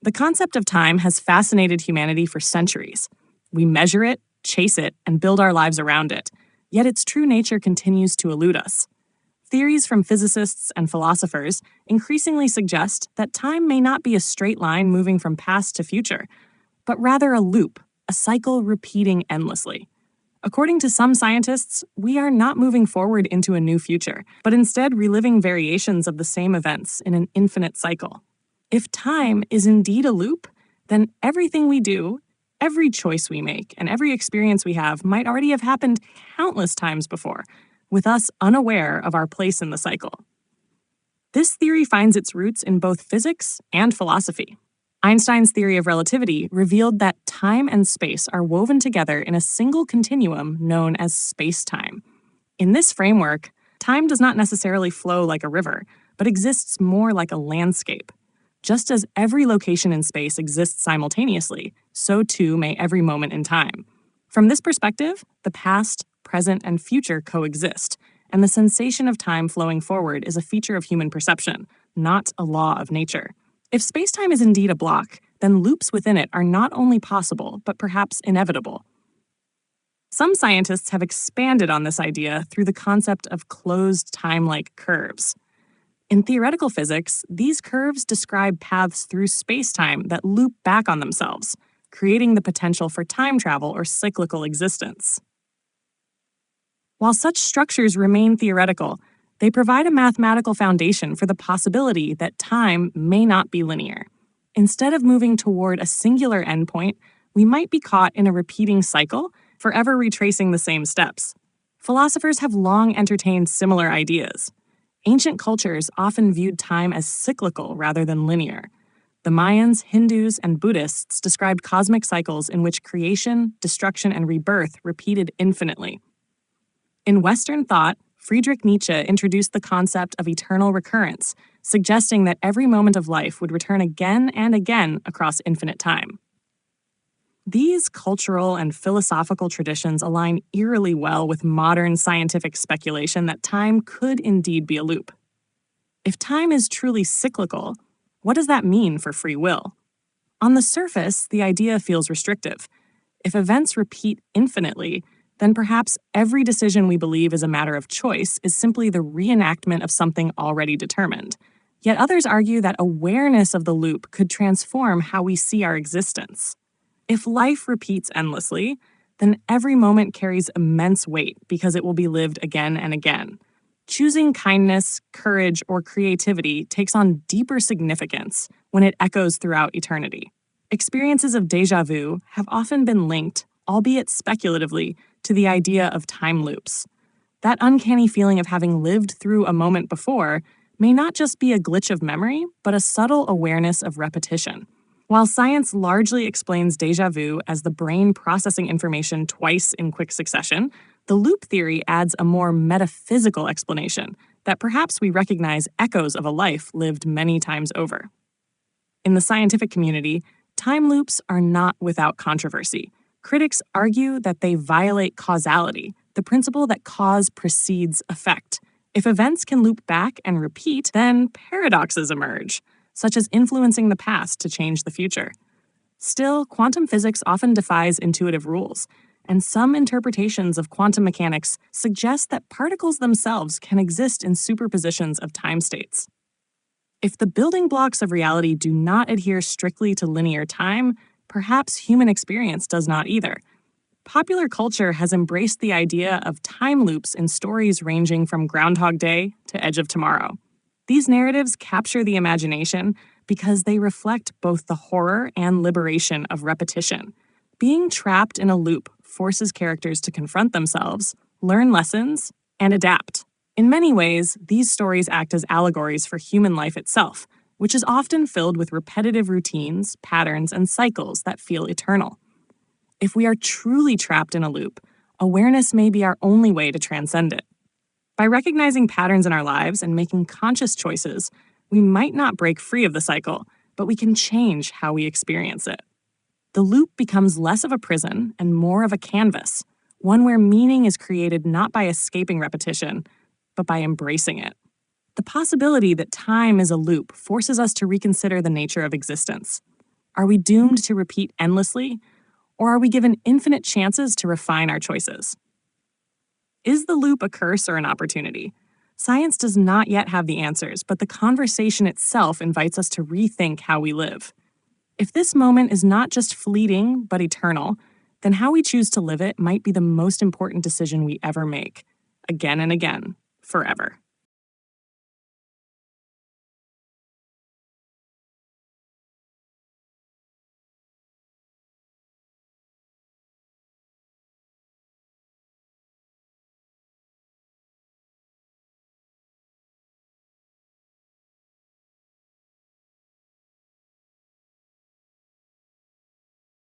The concept of time has fascinated humanity for centuries. We measure it, chase it, and build our lives around it, yet its true nature continues to elude us. Theories from physicists and philosophers increasingly suggest that time may not be a straight line moving from past to future, but rather a loop, a cycle repeating endlessly. According to some scientists, we are not moving forward into a new future, but instead reliving variations of the same events in an infinite cycle. If time is indeed a loop, then everything we do, every choice we make, and every experience we have might already have happened countless times before, with us unaware of our place in the cycle. This theory finds its roots in both physics and philosophy. Einstein's theory of relativity revealed that time and space are woven together in a single continuum known as space-time. In this framework, time does not necessarily flow like a river, but exists more like a landscape. Just as every location in space exists simultaneously, so too may every moment in time. From this perspective, the past, present, and future coexist, and the sensation of time flowing forward is a feature of human perception, not a law of nature. If space-time is indeed a block, then loops within it are not only possible, but perhaps inevitable. Some scientists have expanded on this idea through the concept of closed time-like curves. In theoretical physics, these curves describe paths through space-time that loop back on themselves, creating the potential for time travel or cyclical existence. While such structures remain theoretical, they provide a mathematical foundation for the possibility that time may not be linear. Instead of moving toward a singular endpoint, we might be caught in a repeating cycle, forever retracing the same steps. Philosophers have long entertained similar ideas. Ancient cultures often viewed time as cyclical rather than linear. The Mayans, Hindus, and Buddhists described cosmic cycles in which creation, destruction, and rebirth repeated infinitely. In Western thought, Friedrich Nietzsche introduced the concept of eternal recurrence, suggesting that every moment of life would return again and again across infinite time. These cultural and philosophical traditions align eerily well with modern scientific speculation that time could indeed be a loop. If time is truly cyclical, what does that mean for free will? On the surface, the idea feels restrictive. If events repeat infinitely, then perhaps every decision we believe is a matter of choice is simply the reenactment of something already determined. Yet others argue that awareness of the loop could transform how we see our existence. If life repeats endlessly, then every moment carries immense weight because it will be lived again and again. Choosing kindness, courage, or creativity takes on deeper significance when it echoes throughout eternity. Experiences of déjà vu have often been linked, albeit speculatively, to the idea of time loops. That uncanny feeling of having lived through a moment before may not just be a glitch of memory, but a subtle awareness of repetition. While science largely explains déjà vu as the brain processing information twice in quick succession, the loop theory adds a more metaphysical explanation that perhaps we recognize echoes of a life lived many times over. In the scientific community, time loops are not without controversy. Critics argue that they violate causality, the principle that cause precedes effect. If events can loop back and repeat, then paradoxes emerge, such as influencing the past to change the future. Still, quantum physics often defies intuitive rules, and some interpretations of quantum mechanics suggest that particles themselves can exist in superpositions of time states. If the building blocks of reality do not adhere strictly to linear time, perhaps human experience does not either. Popular culture has embraced the idea of time loops in stories ranging from Groundhog Day to Edge of Tomorrow. These narratives capture the imagination because they reflect both the horror and liberation of repetition. Being trapped in a loop forces characters to confront themselves, learn lessons, and adapt. In many ways, these stories act as allegories for human life itself, which is often filled with repetitive routines, patterns, and cycles that feel eternal. If we are truly trapped in a loop, awareness may be our only way to transcend it. By recognizing patterns in our lives and making conscious choices, we might not break free of the cycle, but we can change how we experience it. The loop becomes less of a prison and more of a canvas, one where meaning is created not by escaping repetition, but by embracing it. The possibility that time is a loop forces us to reconsider the nature of existence. Are we doomed to repeat endlessly, or are we given infinite chances to refine our choices? Is the loop a curse or an opportunity? Science does not yet have the answers, but the conversation itself invites us to rethink how we live. If this moment is not just fleeting, but eternal, then how we choose to live it might be the most important decision we ever make, again and again, forever.